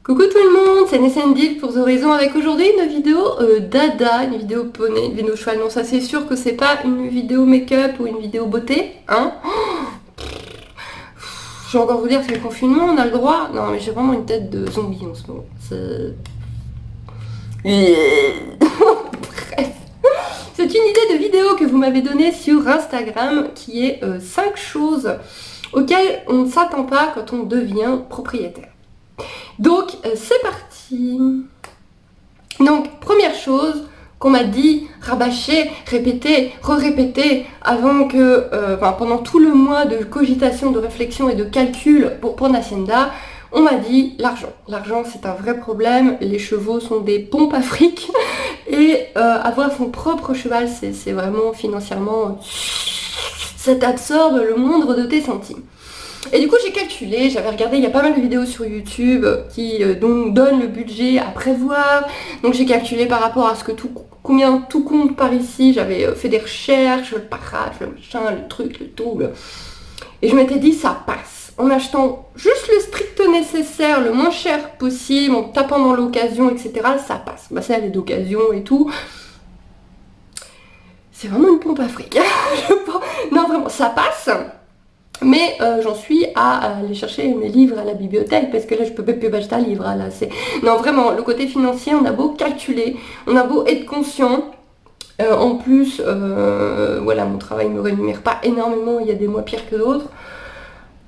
Coucou tout le monde, c'est Nescendil pour The Horizon avec aujourd'hui une vidéo dada, une vidéo poney, une vidéo cheval. Non, ça c'est sûr que c'est pas une vidéo make-up ou une vidéo beauté, hein. Je vais encore vous dire que c'est le confinement, on a le droit. Non mais j'ai vraiment une tête de zombie en ce moment. Bref. C'est une idée de vidéo que vous m'avez donnée sur Instagram qui est 5 choses auxquelles on ne s'attend pas quand on devient propriétaire. Donc c'est parti. Donc première chose qu'on m'a dit, rabâché, répété, re-répété avant que, pendant tout le mois de cogitation, de réflexion et de calcul pour prendre Hacienda, on m'a dit l'argent. L'argent c'est un vrai problème, les chevaux sont des pompes à fric et avoir son propre cheval c'est vraiment financièrement, ça t'absorbe le moindre de tes centimes. Et du coup j'ai calculé, j'avais regardé, il y a pas mal de vidéos sur YouTube qui donc donnent le budget à prévoir. Donc j'ai calculé par rapport à ce que combien tout compte par ici, j'avais fait des recherches, le parage, le machin, le truc, le tout. Et je m'étais dit ça passe. En achetant juste le strict nécessaire, le moins cher possible, en tapant dans l'occasion, etc. ça passe. Bah ça elle est d'occasion et tout. C'est vraiment une pompe à fric. Non vraiment, ça passe. Mais j'en suis à aller chercher mes livres à la bibliothèque parce que là je peux même plus acheter un livre là, non vraiment le côté financier, on a beau calculer, on a beau être conscient, en plus voilà, mon travail me rémunère pas énormément, il y a des mois pires que d'autres,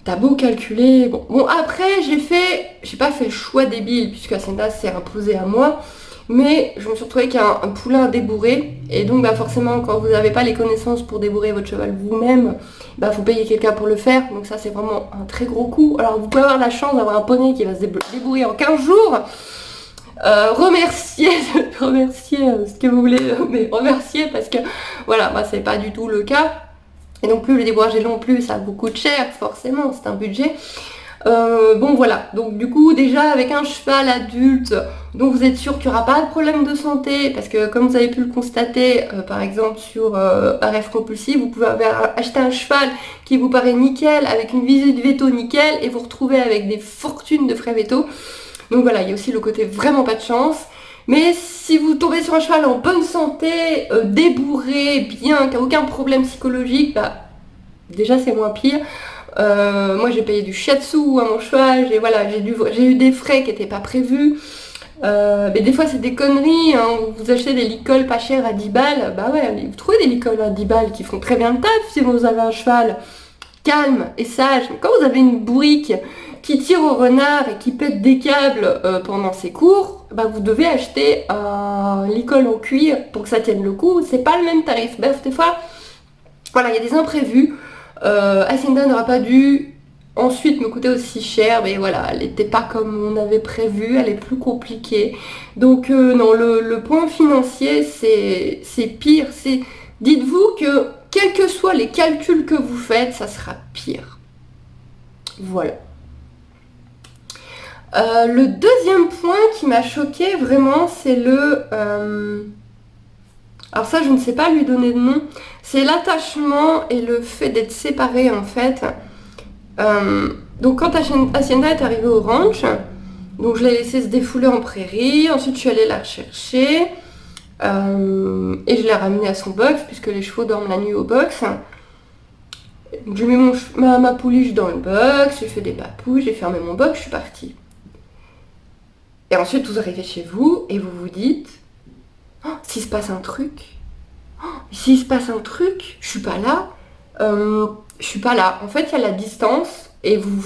t'as beau calculer, bon après j'ai pas fait le choix débile puisque Hacienda s'est imposé à moi. Mais je me suis retrouvée avec un poulain à débourrer. Et donc forcément quand vous n'avez pas les connaissances pour débourrer votre cheval vous-même, faut payer quelqu'un pour le faire. Donc ça c'est vraiment un très gros coût. Alors vous pouvez avoir la chance d'avoir un poney qui va se débourrer en 15 jours. Remerciez ce que vous voulez, mais remerciez parce que voilà, moi c'est pas du tout le cas. Et non plus le débourrage long plus, ça vous coûte cher forcément, c'est un budget. Voilà, donc du coup déjà avec un cheval adulte, donc vous êtes sûr qu'il n'y aura pas de problème de santé, parce que comme vous avez pu le constater par exemple sur RF Compulsif, vous pouvez acheter un cheval qui vous paraît nickel, avec une visite veto nickel, et vous retrouvez avec des fortunes de frais veto. Donc voilà, il y a aussi le côté vraiment pas de chance. Mais si vous tombez sur un cheval en bonne santé, débourré, bien, qui n'a aucun problème psychologique, déjà c'est moins pire. Moi j'ai payé du shiatsu à mon cheval, j'ai eu des frais qui n'étaient pas prévus. Mais des fois c'est des conneries, hein. Vous achetez des licoles pas chères à 10 balles, vous trouvez des licoles à 10 balles qui font très bien le taf si vous avez un cheval calme et sage. Mais quand vous avez une bourrique qui tire au renard et qui pète des câbles pendant ses cours, vous devez acheter un licol en cuir pour que ça tienne le coup, c'est pas le même tarif. Bref, des fois, voilà, il y a des imprévus. Hacienda n'aura pas dû ensuite me coûter aussi cher, mais voilà, elle n'était pas comme on avait prévu, elle est plus compliquée. Donc non, le point financier c'est pire. Dites-vous que quels que soient les calculs que vous faites, ça sera pire. Voilà. Le deuxième point qui m'a choqué vraiment, c'est alors ça je ne sais pas lui donner de nom, c'est l'attachement et le fait d'être séparé en fait. Donc quand Hacienda est arrivée au ranch, donc je l'ai laissée se défouler en prairie, ensuite je suis allée la rechercher et je l'ai ramenée à son box puisque les chevaux dorment la nuit au box. J'ai mis ma pouliche dans le box, j'ai fait des papouilles, j'ai fermé mon box, je suis partie. Et ensuite vous arrivez chez vous et vous vous dites, s'il se passe un truc, je suis pas là. En fait, il y a la distance et vous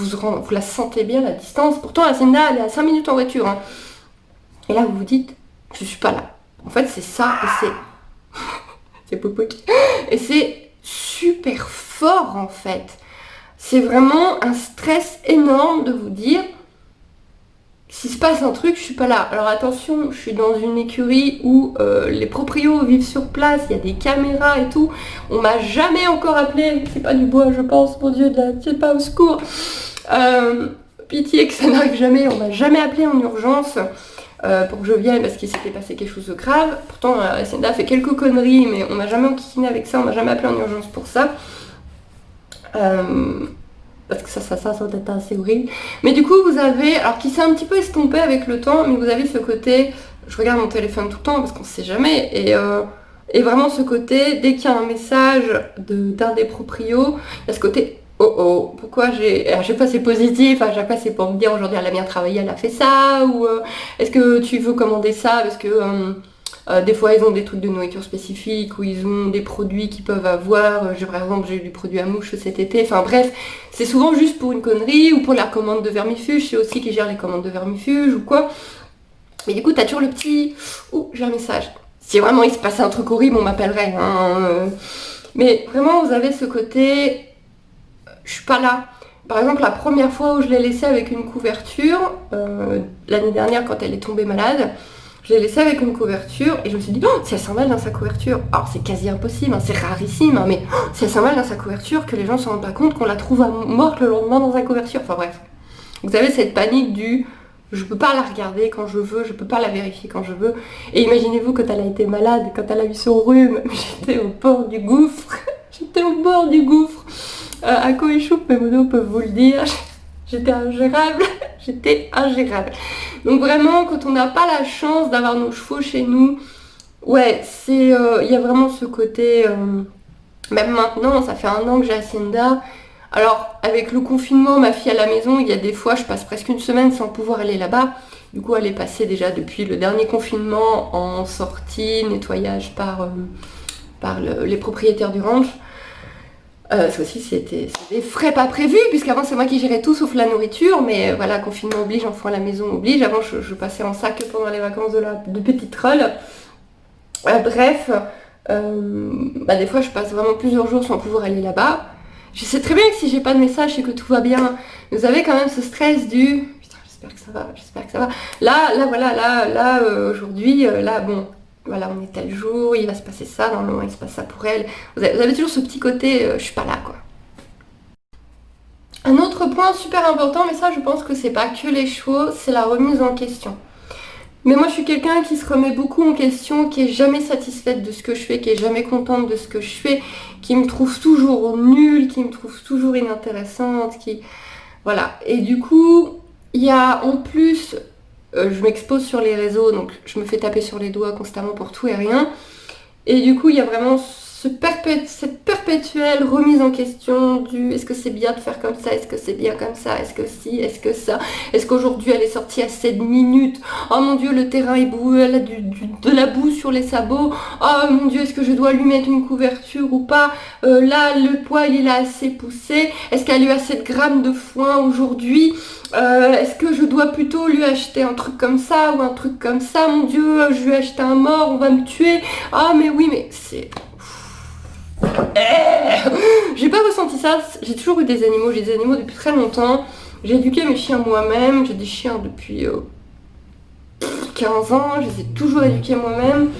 la sentez bien la distance. Pourtant, Hacienda, elle est à 5 minutes en voiture. Hein. Et là, vous vous dites, je suis pas là. En fait, c'est ça et c'est... c'est popoc. Et c'est super fort en fait. C'est vraiment un stress énorme de vous dire, s'il se passe un truc, je suis pas là. Alors attention, je suis dans une écurie où les proprios vivent sur place, il y a des caméras et tout. On m'a jamais encore appelé, c'est pas du bois je pense, mon Dieu, c'est pas au secours. Pitié que ça n'arrive jamais, on m'a jamais appelé en urgence pour que je vienne parce qu'il s'était passé quelque chose de grave. Pourtant, Hacienda a fait quelques conneries, mais on m'a jamais enquiquiné avec ça, on m'a jamais appelé en urgence pour ça. parce que ça doit être assez horrible. Mais du coup, vous avez, alors qui s'est un petit peu estompé avec le temps, mais vous avez ce côté, je regarde mon téléphone tout le temps parce qu'on sait jamais, et vraiment ce côté, dès qu'il y a un message d'un des proprios, il y a ce côté, oh oh, pourquoi à chaque fois c'est positif, à chaque fois c'est pour me dire aujourd'hui elle a bien travaillé, elle a fait ça, ou est-ce que tu veux commander ça parce que des fois ils ont des trucs de nourriture spécifique, ou ils ont des produits qu'ils peuvent avoir, par exemple j'ai eu du produit à mouche cet été, enfin bref, c'est souvent juste pour une connerie, ou pour la commande de vermifuge, c'est aussi qui gère les commandes de vermifuge ou quoi. Mais du coup t'as toujours le petit, oh j'ai un message. Si vraiment il se passait un truc horrible, on m'appellerait. Mais vraiment, vous avez ce côté, je suis pas là. Par exemple, la première fois où je l'ai laissée avec une couverture, l'année dernière quand elle est tombée malade, je l'ai laissée avec une couverture et je me suis dit, oh, si elle s'emballe dans sa couverture, alors c'est quasi impossible, c'est rarissime, mais si elle s'emballe dans sa couverture, que les gens ne se rendent pas compte qu'on la trouve morte le lendemain dans sa couverture. Enfin bref. Vous avez cette panique du je peux pas la regarder quand je veux, je peux pas la vérifier quand je veux. Et imaginez-vous quand elle a été malade, quand elle a eu son rhume, j'étais au bord du gouffre. J'étais au bord du gouffre. À Coéchoup, mes modos peuvent vous le dire. J'étais ingérable. J'étais ingérable. Donc vraiment, quand on n'a pas la chance d'avoir nos chevaux chez nous, ouais, c'est, y a vraiment ce côté. Même maintenant, ça fait 1 an que j'ai Hacienda. Alors, avec le confinement, ma fille à la maison, il y a des fois, je passe presque une semaine sans pouvoir aller là-bas. Du coup, elle est passée déjà depuis le dernier confinement en sortie, nettoyage par les propriétaires du ranch. Ça aussi, c'était des frais pas prévus, puisqu'avant, c'est moi qui gérais tout sauf la nourriture. Mais voilà, confinement oblige, enfant à la maison oblige. Avant, je passais en sac pendant les vacances de petite troll. Bref, des fois, je passe vraiment plusieurs jours sans pouvoir aller là-bas. Je sais très bien que si j'ai pas de message, c'est que tout va bien. Vous avez quand même ce stress du putain, j'espère que ça va, j'espère que ça va. Là, aujourd'hui, bon, voilà, on est tel jour, il va se passer ça, normalement il se passe ça pour elle. Vous avez toujours ce petit côté, je suis pas là, quoi. Un autre point super important, mais ça je pense que c'est pas que les chevaux, c'est la remise en question. Mais moi je suis quelqu'un qui se remet beaucoup en question, qui est jamais satisfaite de ce que je fais, qui est jamais contente de ce que je fais, qui me trouve toujours nulle, qui me trouve toujours inintéressante, voilà. Et du coup, il y a en plus, je m'expose sur les réseaux, donc je me fais taper sur les doigts constamment pour tout et rien. Et du coup, il y a vraiment cette perpétuelle remise en question du est-ce que c'est bien de faire comme ça, est-ce que c'est bien comme ça, est-ce que si, est-ce que ça, est-ce qu'aujourd'hui elle est sortie à 7 minutes, oh mon dieu le terrain est boueux, elle a de la boue sur les sabots, oh mon dieu est-ce que je dois lui mettre une couverture ou pas, là le poil il a assez poussé, est-ce qu'elle a eu assez de grammes de foin aujourd'hui, est-ce que je dois plutôt lui acheter un truc comme ça ou un truc comme ça, mon dieu je lui ai acheté un mort, on va me tuer, ah mais oui mais c'est... J'ai pas ressenti ça, j'ai toujours eu des animaux, j'ai des animaux depuis très longtemps, j'ai éduqué mes chiens moi-même, j'ai des chiens depuis 15 ans, je les ai toujours éduqués moi-même.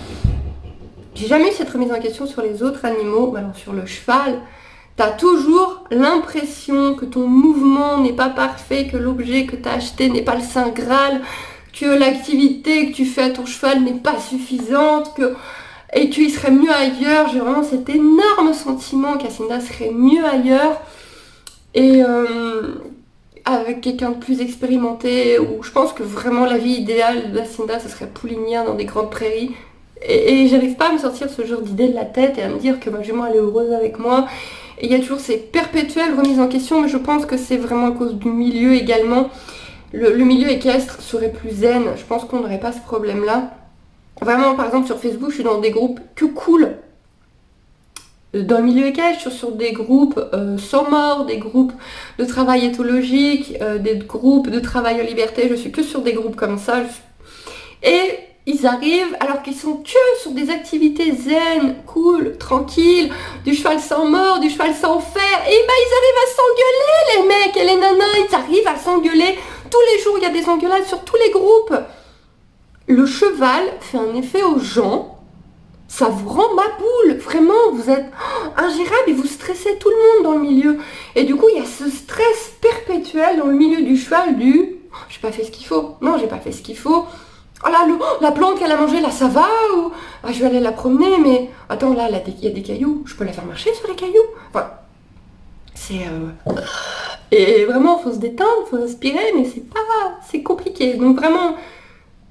J'ai jamais eu cette remise en question sur les autres animaux, alors sur le cheval, t'as toujours l'impression que ton mouvement n'est pas parfait, que l'objet que t'as acheté n'est pas le Saint Graal, que l'activité que tu fais à ton cheval n'est pas suffisante, et qu'il serait mieux ailleurs. J'ai vraiment cet énorme sentiment qu'Hacienda serait mieux ailleurs et avec quelqu'un de plus expérimenté, où je pense que vraiment la vie idéale d'Hacienda ce serait poulinière dans des grandes prairies et j'arrive pas à me sortir ce genre d'idée de la tête et à me dire que ma jument elle est heureuse avec moi. Et il y a toujours ces perpétuelles remises en question, mais je pense que c'est vraiment à cause du milieu également. Le milieu équestre serait plus zen, je pense qu'on n'aurait pas ce problème là. Vraiment, par exemple, sur Facebook, je suis dans des groupes que cool. Dans le milieu équestre, je suis sur des groupes sans mort, des groupes de travail éthologique, des groupes de travail en liberté. Je suis que sur des groupes comme ça. Et ils arrivent, alors qu'ils sont que sur des activités zen, cool, tranquilles, du cheval sans mort, du cheval sans fer. Et ils arrivent à s'engueuler, les mecs et les nanas. Ils arrivent à s'engueuler. Tous les jours, il y a des engueulades sur tous les groupes. Le cheval fait un effet aux gens, ça vous rend ma boule, vraiment, vous êtes ingérable et vous stressez tout le monde dans le milieu. Et du coup, il y a ce stress perpétuel dans le milieu du cheval du oh, « j'ai pas fait ce qu'il faut, non, j'ai pas fait ce qu'il faut, oh là, la plante qu'elle a mangée, là, ça va, ou ah, je vais aller la promener, mais attends, là, il y a des cailloux, je peux la faire marcher sur les cailloux ?» Enfin, c'est... Et vraiment, faut se détendre, faut respirer, mais c'est compliqué. Donc vraiment,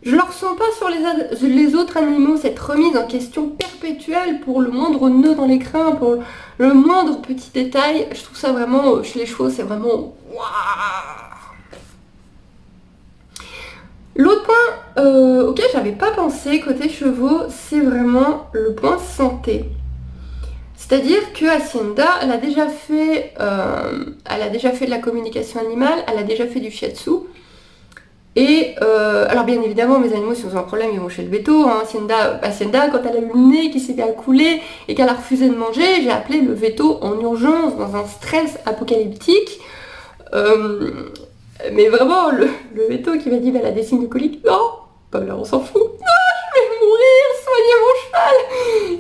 je le ressens pas sur les autres animaux, cette remise en question perpétuelle pour le moindre nœud dans l'écrin, pour le moindre petit détail. Je trouve ça vraiment, chez les chevaux, c'est vraiment... Waouh. L'autre point auquel j'avais pas pensé côté chevaux, c'est vraiment le point santé. C'est-à-dire que Hacienda, elle a déjà fait de la communication animale, elle a déjà fait du shiatsu. Et alors bien évidemment, mes animaux, si ils ont un problème, ils vont chez le véto. Hein. Hacienda, quand elle a eu le nez qui s'est bien coulé et qu'elle a refusé de manger, j'ai appelé le véto en urgence, dans un stress apocalyptique. Mais vraiment, le véto qui m'a dit, bah, elle a des signes de colique. Non, bah là on s'en fout. Non, je vais mourir, soignez mon cheval.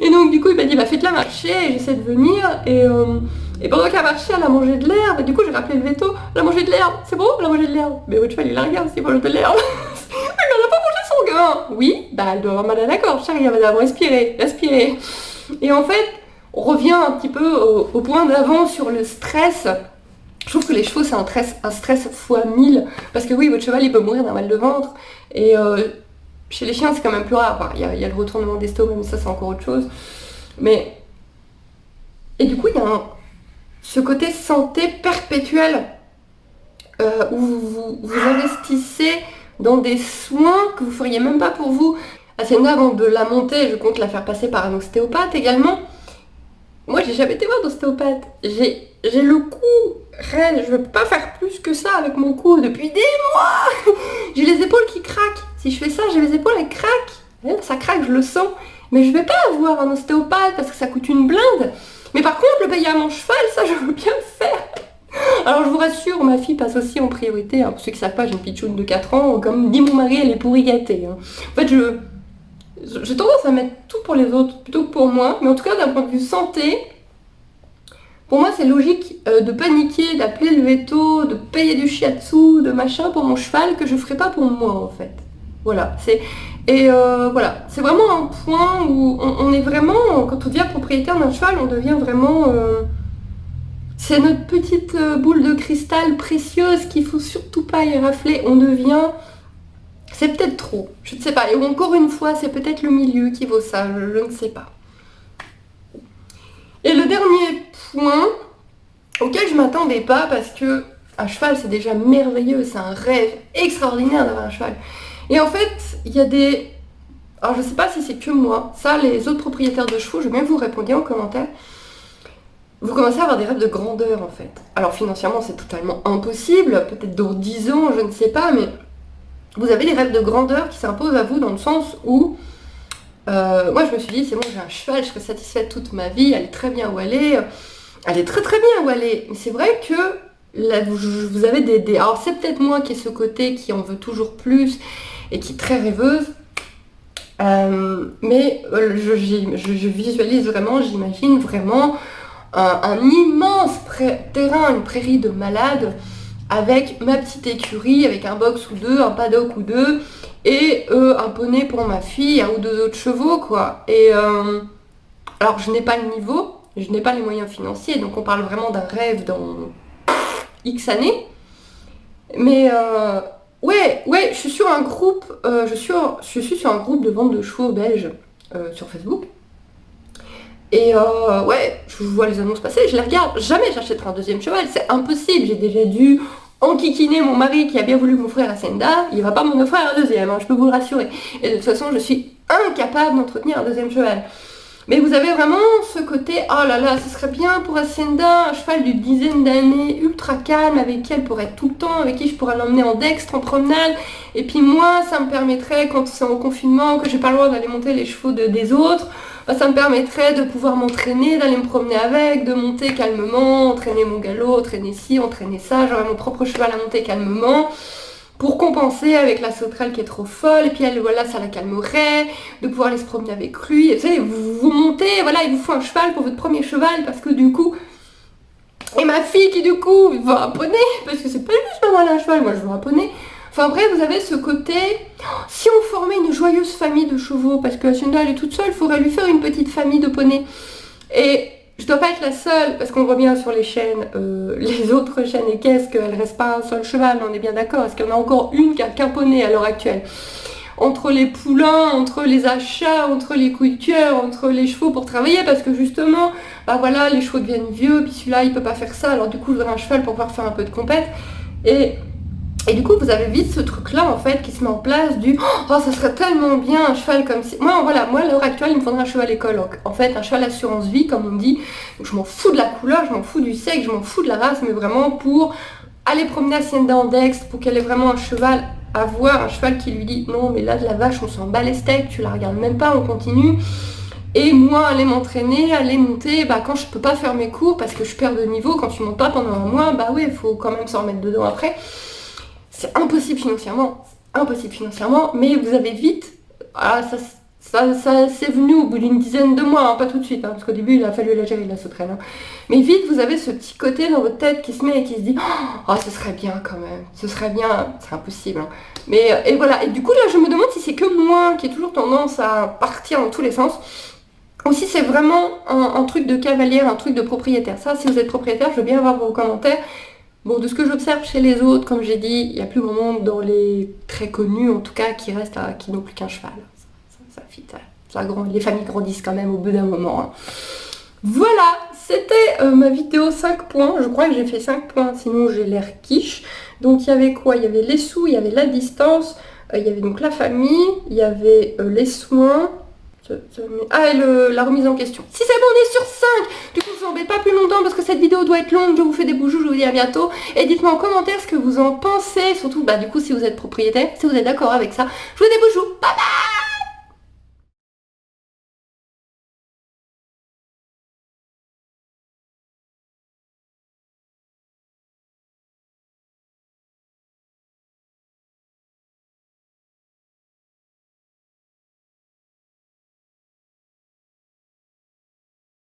Et donc du coup, il m'a dit, bah faites-la marcher, et j'essaie de venir. Et pendant qu'elle marchait, elle a mangé de l'herbe. Et du coup, j'ai rappelé le veto, elle a mangé de l'herbe. C'est bon, elle a mangé de l'herbe. Mais votre cheval, il la regarde s'il mange de l'herbe. Mais elle n'a pas mangé son gamin. Oui, bah elle doit avoir mal à la gorge, chérie, elle va respirer. Et en fait, on revient un petit peu au point d'avant sur le stress. Je trouve que les chevaux, c'est un stress fois 1000. Parce que oui, votre cheval, il peut mourir d'un mal de ventre. Et chez les chiens, c'est quand même plus rare. Enfin, il y a le retournement d'estomac, mais ça, c'est encore autre chose. Et du coup, il y a ce côté santé perpétuel où vous investissez dans des soins que vous feriez même pas pour vous. Hacienda, avant de la monter, je compte la faire passer par un ostéopathe également. Moi, j'ai jamais été voir d'ostéopathe. J'ai le cou raide, je ne peux pas faire plus que ça avec mon cou depuis des mois. J'ai les épaules qui craquent. Si je fais ça, j'ai les épaules, elles craquent. Ça craque, je le sens. Mais je vais pas voir un ostéopathe parce que ça coûte une blinde. Mais par contre, le payer à mon cheval, ça, je veux bien le faire. Alors, je vous rassure, ma fille passe aussi en priorité. Hein. Pour ceux qui ne savent pas, j'ai une pitchoune de 4 ans. Comme dit mon mari, elle est pourri gâtée. Hein. En fait, j'ai tendance à mettre tout pour les autres plutôt que pour moi. Mais en tout cas, d'un point de vue santé, pour moi, c'est logique de paniquer, d'appeler le veto, de payer du shiatsu, de machin pour mon cheval que je ferai pas pour moi, en fait. Voilà. Voilà. C'est vraiment un point où on est vraiment, quand on devient propriétaire d'un cheval, on devient vraiment... c'est notre petite boule de cristal précieuse qu'il faut surtout pas y rafler. On devient... C'est peut-être trop, je ne sais pas. Et encore une fois, c'est peut-être le milieu qui vaut ça, je ne sais pas. Et le dernier point auquel je m'attendais pas, parce que un cheval c'est déjà merveilleux, c'est un rêve extraordinaire d'avoir un cheval. Et en fait, il y a des... Alors je sais pas si c'est que moi, ça les autres propriétaires de chevaux, je veux bien que vous répondiez en commentaire. Vous commencez à avoir des rêves de grandeur en fait. Alors financièrement c'est totalement impossible, peut-être dans 10 ans, je ne sais pas, mais vous avez des rêves de grandeur qui s'imposent à vous dans le sens où moi je me suis dit c'est bon, j'ai un cheval, je serai satisfaite toute ma vie, elle est très bien où elle est très très bien où elle est. Mais c'est vrai que là, vous avez des... Alors c'est peut-être moi qui ai ce côté qui en veut toujours plus et qui est très rêveuse. Mais je visualise vraiment, j'imagine vraiment un immense terrain, une prairie de malades avec ma petite écurie, avec un box ou deux, un paddock ou deux, et un poney pour ma fille, un ou deux autres chevaux, quoi. Et alors je n'ai pas le niveau, je n'ai pas les moyens financiers, donc on parle vraiment d'un rêve dans X années. Mais ouais, je suis sur un groupe, je suis sur un groupe de vente de chevaux belges sur Facebook. Et ouais, je vois les annonces passer, je les regarde. Jamais j'achèterai un deuxième cheval, c'est impossible. J'ai déjà dû enquiquiner mon mari qui a bien voulu m'offrir Hacienda. Il va pas m'en offrir un deuxième, hein, je peux vous le rassurer. Et de toute façon, je suis incapable d'entretenir un deuxième cheval. Mais vous avez vraiment ce côté, oh là là, ce serait bien pour Hacienda, un cheval d'une dizaine d'années, ultra calme, avec qui elle pourrait être tout le temps, avec qui je pourrais l'emmener en dextre, en promenade. Et puis moi, ça me permettrait, quand c'est en confinement, que j'ai pas le droit d'aller monter les chevaux des autres, bah, ça me permettrait de pouvoir m'entraîner, d'aller me promener avec, de monter calmement, entraîner mon galop, entraîner ci, entraîner ça, j'aurais mon propre cheval à monter calmement. Pour compenser avec la sauterelle qui est trop folle, et puis elle, voilà, ça la calmerait, de pouvoir aller se promener avec lui, et vous savez, vous montez, voilà, il vous faut un cheval pour votre premier cheval, parce que du coup, et ma fille qui du coup veut un poney, parce que c'est pas juste maman un cheval, moi je veux un poney. Enfin après, vous avez ce côté, si on formait une joyeuse famille de chevaux, parce que Hacienda elle est toute seule, il faudrait lui faire une petite famille de poneys. Et Je dois pas être la seule, parce qu'on voit bien sur les chaînes, les autres chaînes et qu'est-ce qu'elles restent pas un seul cheval, on est bien d'accord. Est-ce qu'il y en a encore une qui a qu'un poney à l'heure actuelle? Entre les poulains, entre les achats, entre les coups de cœur, entre les chevaux pour travailler, parce que justement, bah voilà, les chevaux deviennent vieux, puis celui-là il peut pas faire ça, alors du coup je voudrais un cheval pour pouvoir faire un peu de compète. Et du coup, vous avez vite ce truc-là, en fait, qui se met en place du « Oh, ça serait tellement bien un cheval comme si... » Moi, voilà, moi, à l'heure actuelle, il me faudrait un cheval école. En fait, un cheval assurance vie, comme on dit. Donc, je m'en fous de la couleur, je m'en fous du sexe, je m'en fous de la race, mais vraiment pour aller promener Hacienda en Dex, pour qu'elle ait vraiment un cheval à voir, un cheval qui lui dit « Non, mais là, de la vache, on s'en bat les steaks, tu la regardes même pas, on continue. » Et moi, aller m'entraîner, aller monter, bah quand je peux pas faire mes cours, parce que je perds de niveau, quand tu montes pas pendant un mois, bah oui, il faut quand même s'en remettre dedans après. C'est impossible financièrement, mais vous avez vite, voilà, ça c'est venu au bout d'une dizaine de mois, hein, pas tout de suite, hein, parce qu'au début il a fallu la gérer la sauterelle. Hein. Mais vite vous avez ce petit côté dans votre tête qui se met et qui se dit oh ce serait bien quand même, ce serait bien, c'est impossible. Hein. Mais et voilà, et du coup là je me demande si c'est que moi qui ai toujours tendance à partir dans tous les sens, ou si c'est vraiment un truc de cavalière, un truc de propriétaire. Ça, si vous êtes propriétaire, je veux bien avoir vos commentaires. Bon, de ce que j'observe chez les autres, comme j'ai dit, il n'y a plus grand monde dans les très connus, en tout cas, qui n'ont plus qu'un cheval. Les familles grandissent quand même au bout d'un moment. Hein. Voilà, c'était ma vidéo 5 points. Je crois que j'ai fait 5 points, sinon j'ai l'air quiche. Donc il y avait quoi? Il y avait les sous, il y avait la distance, il y avait donc la famille, il y avait les soins. Ah, et la remise en question. Si c'est bon, on est sur 5. Du coup, je vous embête pas plus longtemps parce que cette vidéo doit être longue. Je vous fais des bisous, je vous dis à bientôt. Et dites-moi en commentaire ce que vous en pensez. Surtout, bah du coup, si vous êtes propriétaire, si vous êtes d'accord avec ça. Je vous fais des bisous. Bye bye.